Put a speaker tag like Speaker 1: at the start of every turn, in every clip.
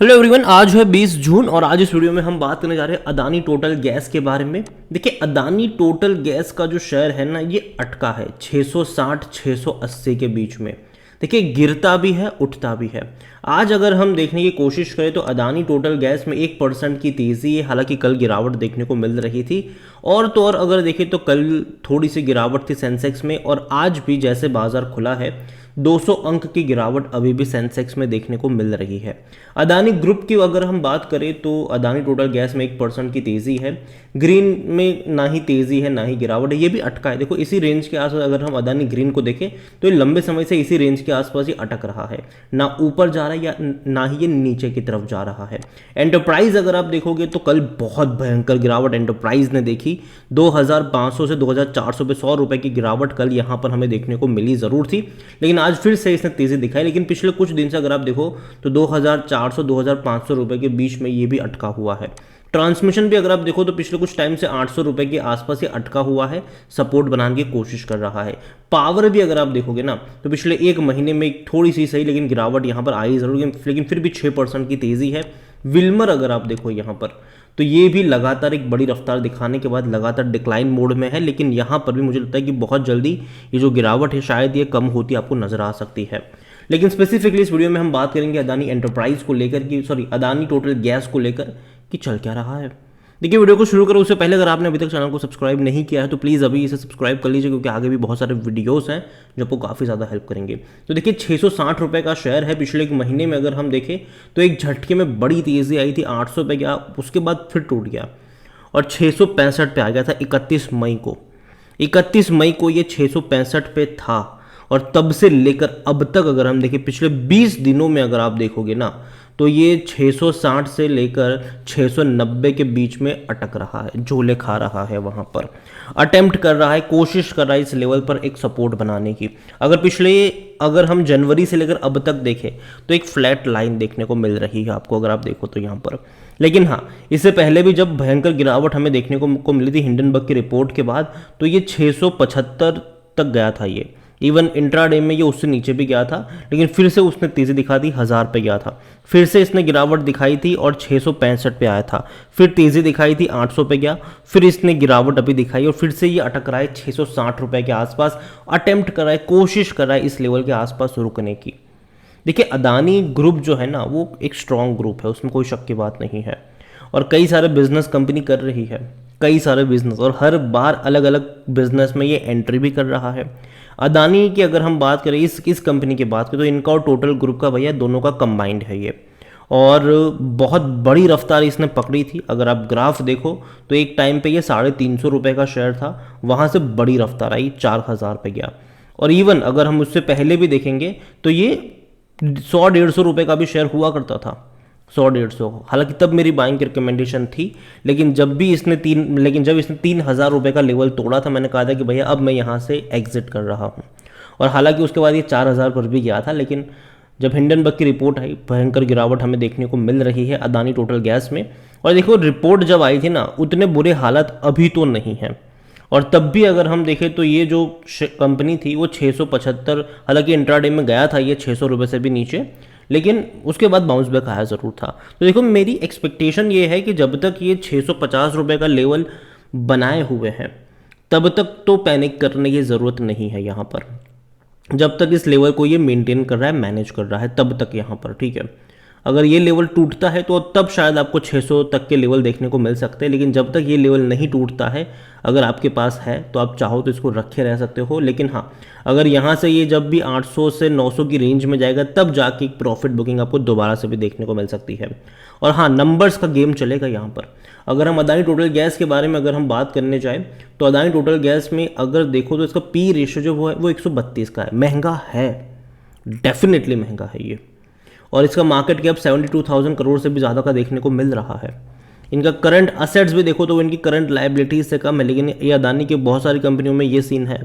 Speaker 1: Hello everyone, आज है 20 जून और आज इस वीडियो में हम बात करने जा रहे हैं अदानी टोटल गैस के बारे में। देखिए, अदानी टोटल गैस का जो शेयर है ना, ये अटका है 660-680 के बीच में। देखिए, गिरता भी है, उठता भी है। आज अगर हम देखने की कोशिश करें तो अदानी टोटल गैस में 1% की तेज़ी है। हालांकि कल गिरावट देखने को मिल रही थी, और तो और अगर देखें तो कल थोड़ी सी गिरावट थी सेंसेक्स में, और आज भी जैसे बाजार खुला है 200 अंक की गिरावट अभी भी सेंसेक्स में देखने को मिल रही है। अदानी ग्रुप की अगर हम बात करें तो अदानी टोटल गैस में 1% की तेज़ी है। ग्रीन में ना ही तेज़ी है ना ही गिरावट है, ये भी अटका है। देखो, इसी रेंज के आसपास अगर हम अदानी ग्रीन को देखें तो ये लंबे समय से इसी रेंज के आसपास ही अटक रहा है, ना ऊपर जा रहा है या ना ही ये नीचे की तरफ जा रहा है। एंटरप्राइज अगर आप देखोगे तो कल बहुत भयंकर गिरावट एंटरप्राइज ने देखी। 2500 से 2400 पे 100 रुपए की गिरावट कल यहाँ पर हमें देखने को मिली ज़रूर थी, लेकिन आज फिर से इसने तेज़ी दिखाई। लेकिन पिछले कुछ दिन से अगर आप देखो तो 2400-2500 रुपए के बीच में ये भी अटका हुआ है। ट्रांसमिशन भी अगर आप देखो तो पिछले कुछ टाइम से 800 रुपए के आसपास ही अटका हुआ है, सपोर्ट बनाने की कोशिश कर रहा है। पावर भी अगर आप देखोगे ना तो पिछले एक महीने में थोड़ी सी सही लेकिन गिरावट यहाँ पर आई ज़रूर, लेकिन फिर भी 6% की तेज़ी है। विल्मर अगर आप देखो यहाँ पर तो ये भी लगातार एक बड़ी रफ्तार दिखाने के बाद लगातार डिक्लाइन मोड में है, लेकिन यहाँ पर भी मुझे लगता है कि बहुत जल्दी ये जो गिरावट है शायद ये कम होती आपको नजर आ सकती है। लेकिन स्पेसिफिकली इस वीडियो में हम बात करेंगे अदानी एंटरप्राइज को लेकर कि अदानी टोटल गैस को लेकर कि चल क्या रहा है। देखिए, वीडियो को शुरू करो उससे पहले अगर आपने अभी तक चैनल को सब्सक्राइब नहीं किया है तो प्लीज़ अभी इसे सब्सक्राइब कर लीजिए, क्योंकि आगे भी बहुत सारे वीडियोस हैं जो आपको काफ़ी ज़्यादा हेल्प करेंगे। तो देखिए, 660 रुपये का शेयर है। पिछले एक महीने में अगर हम देखें तो एक झटके में बड़ी तेज़ी आई थी, 800 पे गया, उसके बाद फिर टूट गया और 665 पे आ गया था 31 मई को। 31 मई को ये 665 पे था, और तब से लेकर अब तक अगर हम देखें पिछले 20 दिनों में अगर आप देखोगे ना तो ये 660 से लेकर 690 के बीच में अटक रहा है, झोले खा रहा है। वहाँ पर अटेम्प्ट कर रहा है, कोशिश कर रहा है इस लेवल पर एक सपोर्ट बनाने की। अगर हम जनवरी से लेकर अब तक देखें तो एक फ्लैट लाइन देखने को मिल रही है आपको, अगर आप देखो तो यहाँ पर। लेकिन हाँ, इससे पहले भी जब भयंकर गिरावट हमें देखने को मिली थी हिंडनबर्ग की रिपोर्ट के बाद, तो ये 675 तक गया था। ये इवन इंट्राडे में ये उससे नीचे भी गया था, लेकिन फिर से उसने तेज़ी दिखा दी, 1000 पे गया था। फिर से इसने गिरावट दिखाई थी और 665 पे आया था, फिर तेज़ी दिखाई थी, 800 पे गया, फिर इसने गिरावट अभी दिखाई और फिर से ये अटक रहा है 660 रुपये के आसपास। अटेम्प्ट कर रहा है, कोशिश कर रहा है इस लेवल के आसपास रुकने की। देखिए, अदानी ग्रुप जो है ना वो एक स्ट्रॉन्ग ग्रुप है, उसमें कोई शक की बात नहीं है, और कई सारे बिजनेस कंपनी कर रही है, कई सारे बिजनेस, और हर बार अलग अलग बिजनेस में ये एंट्री भी कर रहा है। अदानी की अगर हम बात करें इस कंपनी की बात करें तो इनका और टोटल ग्रुप का भैया दोनों का कंबाइंड है ये, और बहुत बड़ी रफ्तार इसने पकड़ी थी। अगर आप ग्राफ देखो तो एक टाइम पे ये 350 रुपये का शेयर था, वहाँ से बड़ी रफ्तार आई, 4000 पे गया। और इवन अगर हम उससे पहले भी देखेंगे तो ये 100-150 रुपये का भी शेयर हुआ करता था, 100-150। हालांकि तब मेरी बाइंग की रिकमेंडेशन थी, लेकिन जब इसने 3000 रुपये का लेवल तोड़ा था, मैंने कहा था कि भैया अब मैं यहाँ से एग्जिट कर रहा हूँ। और हालांकि उसके बाद ये 4000 पर भी गया था, लेकिन जब हिंडनबर्ग की रिपोर्ट आई, भयंकर गिरावट हमें देखने को मिल रही है अदानी टोटल गैस में। और देखो, रिपोर्ट जब आई थी ना उतने बुरे हालात अभी तो नहीं हैं, और तब भी अगर हम देखें तो ये जो कंपनी थी वो 675, हालांकि इंट्राडे में गया था ये 600 रुपये से भी नीचे, लेकिन उसके बाद बाउंस बैक आया ज़रूर था। तो देखो, मेरी एक्सपेक्टेशन ये है कि जब तक ये 650 रुपये का लेवल बनाए हुए हैं तब तक तो पैनिक करने की ज़रूरत नहीं है यहाँ पर। जब तक इस लेवल को ये मेंटेन कर रहा है, मैनेज कर रहा है, तब तक यहाँ पर ठीक है। अगर ये लेवल टूटता है तो तब शायद आपको 600 तक के लेवल देखने को मिल सकते हैं, लेकिन जब तक ये लेवल नहीं टूटता है, अगर आपके पास है तो आप चाहो तो इसको रखे रह सकते हो। लेकिन हाँ, अगर यहाँ से ये जब भी 800 से 900 की रेंज में जाएगा तब जाके एक प्रॉफिट बुकिंग आपको दोबारा से भी देखने को मिल सकती है। और हाँ, नंबर्स का गेम चलेगा यहाँ पर। अगर हम अदानी टोटल गैस के बारे में अगर हम बात करने जाएँ तो अदानी टोटल गैस में अगर देखो तो इसका पी रेशियो जो वो 132 का है। महंगा है, डेफिनेटली महंगा है ये, और इसका मार्केट कैप 72,000 करोड़ से भी ज़्यादा का देखने को मिल रहा है। इनका करंट असेट्स भी देखो तो इनकी करंट लायबिलिटीज़ से कम है, लेकिन ये अदानी के बहुत सारी कंपनियों में ये सीन है।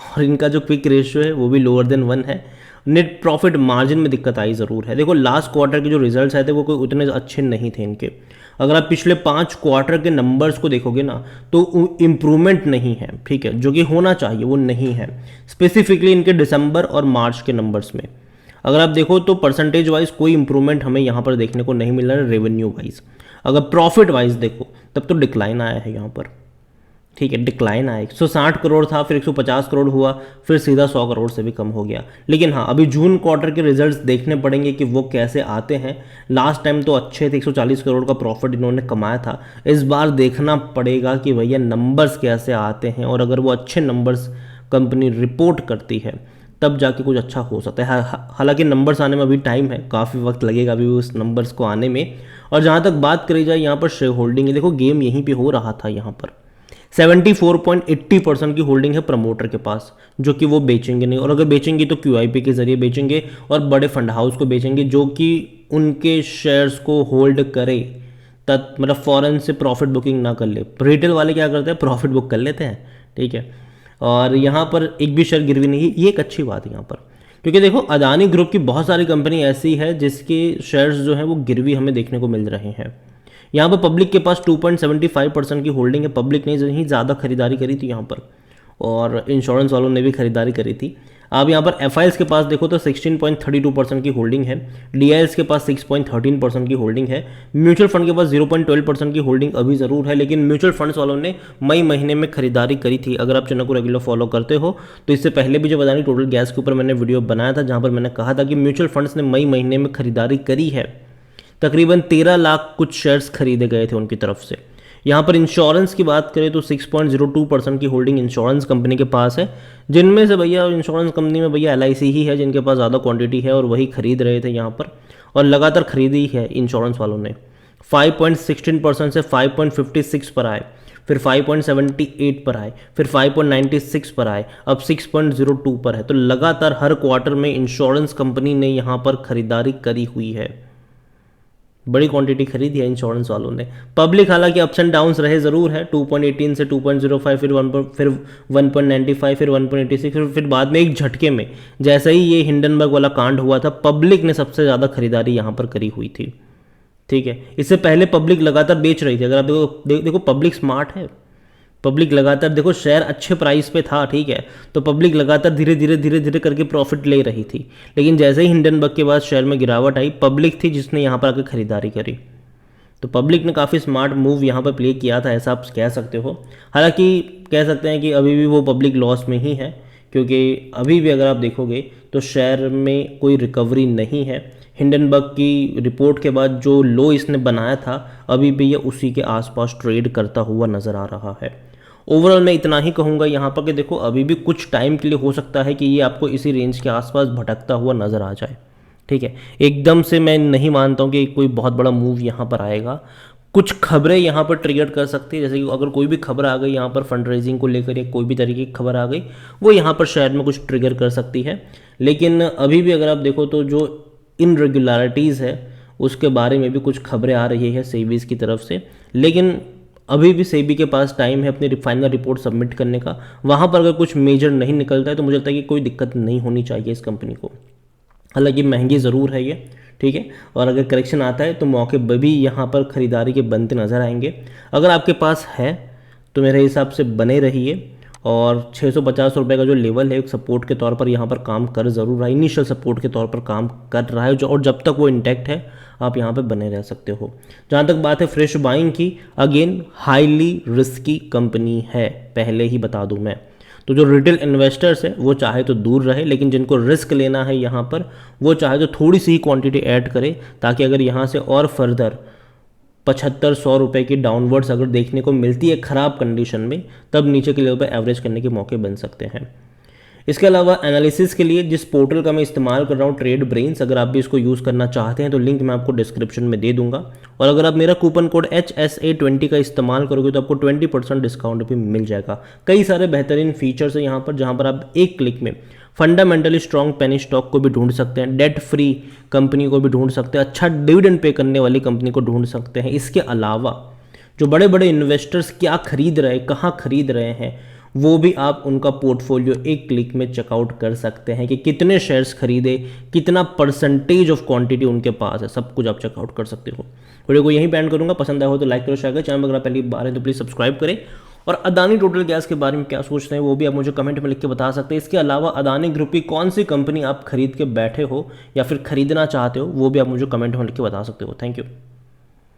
Speaker 1: और इनका जो क्विक रेशियो है वो भी लोअर देन 1 है। नेट प्रॉफिट मार्जिन में दिक्कत आई ज़रूर है। देखो, लास्ट क्वार्टर के जो रिजल्ट्स आए थे वो कोई उतने अच्छे नहीं थे इनके। अगर आप पिछले 5 क्वार्टर के नंबर्स को देखोगे ना तो इम्प्रूवमेंट नहीं है, ठीक है, जो कि होना चाहिए वो नहीं है, स्पेसिफिकली इनके दिसंबर और मार्च के नंबर्स में। अगर आप देखो तो परसेंटेज वाइज कोई इंप्रूवमेंट हमें यहाँ पर देखने को नहीं मिल रहा है रेवेन्यू वाइज। अगर प्रॉफिट वाइज देखो तब तो डिक्लाइन आया है यहाँ पर, ठीक है, डिक्लाइन आया। 160 करोड़ था, फिर 150 करोड़ हुआ, फिर सीधा 100 करोड़ से भी कम हो गया। लेकिन हाँ, अभी जून क्वार्टर के रिजल्ट्स देखने पड़ेंगे कि वो कैसे आते हैं। लास्ट टाइम तो अच्छे थे, 140 करोड़ का प्रॉफिट इन्होंने कमाया था। इस बार देखना पड़ेगा कि भैया नंबर्स कैसे आते हैं, और अगर वो अच्छे नंबर्स कंपनी रिपोर्ट करती है तब जाके कुछ अच्छा हो सकता है। हालांकि नंबर्स आने में अभी टाइम है, काफ़ी वक्त लगेगा अभी उस नंबर्स को आने में। और जहाँ तक बात करी जाए यहाँ पर शेयर होल्डिंग है, देखो गेम यहीं पे हो रहा था। यहाँ पर 74.80% की होल्डिंग है प्रमोटर के पास, जो कि वो बेचेंगे नहीं, और अगर बेचेंगे तो QIP के जरिए बेचेंगे और बड़े फंड हाउस को बेचेंगे जो कि उनके शेयर्स को होल्ड करे, तब मतलब फॉरेन से प्रॉफिट बुकिंग ना कर ले। रिटेल वाले क्या करते हैं, प्रॉफिट बुक कर लेते हैं, ठीक है। और यहाँ पर एक भी शेयर गिरवी नहीं है, ये एक अच्छी बात है यहाँ पर, क्योंकि देखो अदानी ग्रुप की बहुत सारी कंपनी ऐसी है जिसके शेयर्स जो हैं वो गिरवी हमें देखने को मिल रहे हैं। यहाँ पर पब्लिक के पास 2.75% की होल्डिंग है, पब्लिक ने ही ज़्यादा खरीदारी करी थी यहाँ पर, और इंश्योरेंस वालों ने भी खरीदारी करी थी। अब यहाँ पर FIs के पास देखो तो 16.32% की होल्डिंग है, DIs के पास 6.13% की होल्डिंग है, म्यूचुअल फंड के पास 0.12% की होल्डिंग अभी ज़रूर है, लेकिन म्यूचुअल फंड्स वालों ने मई महीने में खरीदारी करी थी। अगर आप चैनल को रेगुलर फॉलो करते हो तो इससे पहले भी जब अदानी टोटल गैस के ऊपर मैंने वीडियो बनाया था, जहाँ पर मैंने कहा था कि म्यूचुअल फंड्स ने मई महीने में खरीदारी करी है, तकरीबन 13 लाख कुछ शेयर्स खरीदे गए थे उनकी तरफ से। यहाँ पर इंश्योरेंस की बात करें तो 6.02% की होल्डिंग इंश्योरेंस कंपनी के पास है, जिनमें से भैया इंश्योरेंस कंपनी में भैया LIC ही है जिनके पास ज़्यादा क्वांटिटी है, और वही खरीद रहे थे यहाँ पर, और लगातार खरीदी है इंश्योरेंस वालों ने। 5.16% से 5.56 पर आए, फिर 5.78 पर आए, फिर 5.96 पर आए, अब 6.02 पर है। तो लगातार हर क्वार्टर में इंश्योरेंस कंपनी ने यहाँ पर खरीदारी करी हुई है, बड़ी क्वांटिटी खरीदी है इंश्योरेंस वालों ने। पब्लिक हालांकि अप्स एंड डाउन्स रहे ज़रूर है, 2.18 से 2.05, फिर 1.95, फिर 1.86, फिर बाद में एक झटके में जैसे ही ये हिंडनबर्ग वाला कांड हुआ था, पब्लिक ने सबसे ज़्यादा खरीदारी यहाँ पर करी हुई थी, ठीक है। इससे पहले पब्लिक लगातार बेच रही थी। अगर आप देखो पब्लिक स्मार्ट है, पब्लिक लगातार देखो शेयर अच्छे प्राइस पे था, ठीक है, तो पब्लिक लगातार धीरे धीरे करके प्रॉफिट ले रही थी। लेकिन जैसे ही हिंडनबर्ग के बाद शेयर में गिरावट आई, पब्लिक थी जिसने यहाँ पर आकर खरीदारी करी। तो पब्लिक ने काफ़ी स्मार्ट मूव यहाँ पर प्ले किया था, ऐसा आप कह सकते हो। हालांकि कह सकते हैं कि अभी भी वो पब्लिक लॉस में ही है, क्योंकि अभी भी अगर आप देखोगे तो शेयर में कोई रिकवरी नहीं है। हिंडनबर्ग की रिपोर्ट के बाद जो लो इसने बनाया था, अभी भी ये उसी के आसपास ट्रेड करता हुआ नज़र आ रहा है। ओवरऑल मैं इतना ही कहूँगा यहाँ पर कि देखो अभी भी कुछ टाइम के लिए हो सकता है कि ये आपको इसी रेंज के आसपास भटकता हुआ नज़र आ जाए, ठीक है। एकदम से मैं नहीं मानता हूँ कि कोई बहुत बड़ा मूव यहाँ पर आएगा। कुछ खबरें यहाँ पर ट्रिगर कर सकती है, जैसे कि अगर कोई भी खबर आ गई यहाँ पर फंड रेजिंग को लेकर या कोई भी तरीके की खबर आ गई, वो यहाँ पर शेयर में कुछ ट्रिगर कर सकती है। लेकिन अभी भी अगर आप देखो तो जो इनरेगुलरिटीज़ है उसके बारे में भी कुछ खबरें आ रही है सेबीज की तरफ से, लेकिन अभी भी सेबी के पास टाइम है अपनी फाइनल रिपोर्ट सबमिट करने का। वहाँ पर अगर कुछ मेजर नहीं निकलता है तो मुझे लगता है कि कोई दिक्कत नहीं होनी चाहिए इस कंपनी को। हालांकि महंगी ज़रूर है ये, ठीक है, और अगर करेक्शन आता है तो मौके भी यहाँ पर ख़रीदारी के बनते नज़र आएंगे। अगर आपके पास है तो मेरे हिसाब से बने रहिए, और 650 रुपये का जो लेवल है एक सपोर्ट के तौर पर यहाँ पर काम कर ज़रूर रहा है, इनिशियल सपोर्ट के तौर पर काम कर रहा है, और जब तक वो इंटैक्ट है आप यहाँ पे बने रह सकते हो। जहाँ तक बात है फ्रेश बाइंग की, अगेन हाईली रिस्की कंपनी है, पहले ही बता दूँ मैं। तो जो रिटेल इन्वेस्टर्स है वो चाहे तो दूर रहे, लेकिन जिनको रिस्क लेना है यहाँ पर वो चाहे तो थोड़ी सी ही क्वांटिटी ऐड करे, ताकि अगर यहाँ से और फर्दर 75-100 रुपये की डाउनवर्ड्स अगर देखने को मिलती है ख़राब कंडीशन में, तब नीचे के लेवल पर एवरेज करने के मौके बन सकते हैं। इसके अलावा एनालिसिस के लिए जिस पोर्टल का मैं इस्तेमाल कर रहा हूँ, ट्रेड ब्रेन्स, अगर आप भी इसको यूज़ करना चाहते हैं तो लिंक मैं आपको डिस्क्रिप्शन में दे दूंगा। और अगर आप मेरा कूपन कोड HSA20 का इस्तेमाल करोगे तो आपको 20% डिस्काउंट भी मिल जाएगा। कई सारे बेहतरीन फीचर्स हैं यहाँ पर, जहाँ पर आप एक क्लिक में फंडामेंटली स्ट्रॉन्ग पेनी स्टॉक को भी ढूंढ सकते हैं, डेट फ्री कंपनी को भी ढूंढ सकते हैं, अच्छा डिविडेंड पे करने वाली कंपनी को ढूंढ सकते हैं। इसके अलावा जो बड़े बड़े इन्वेस्टर्स क्या खरीद रहे हैं, कहाँ खरीद रहे हैं, वो भी आप उनका पोर्टफोलियो एक क्लिक में चेकआउट कर सकते हैं कि कितने शेयर्स खरीदे, कितना परसेंटेज ऑफ क्वांटिटी उनके पास है, सब कुछ आप चेकआउट कर सकते हो। वीडियो को यहीं पे एंड करूंगा। पसंद आया हो तो लाइक करो, शेयर करो। चैनल अगर आप पहली बार है तो प्लीज़ सब्सक्राइब करें और अदानी टोटल गैस के बारे में क्या सोचते हैं वो भी आप मुझे कमेंट में लिख के बता सकते हैं। इसके अलावा अदानी ग्रुप की कौन सी कंपनी आप खरीद के बैठे हो या फिर खरीदना चाहते हो वो भी आप मुझे कमेंट में लिख के बता सकते हो। Thank you.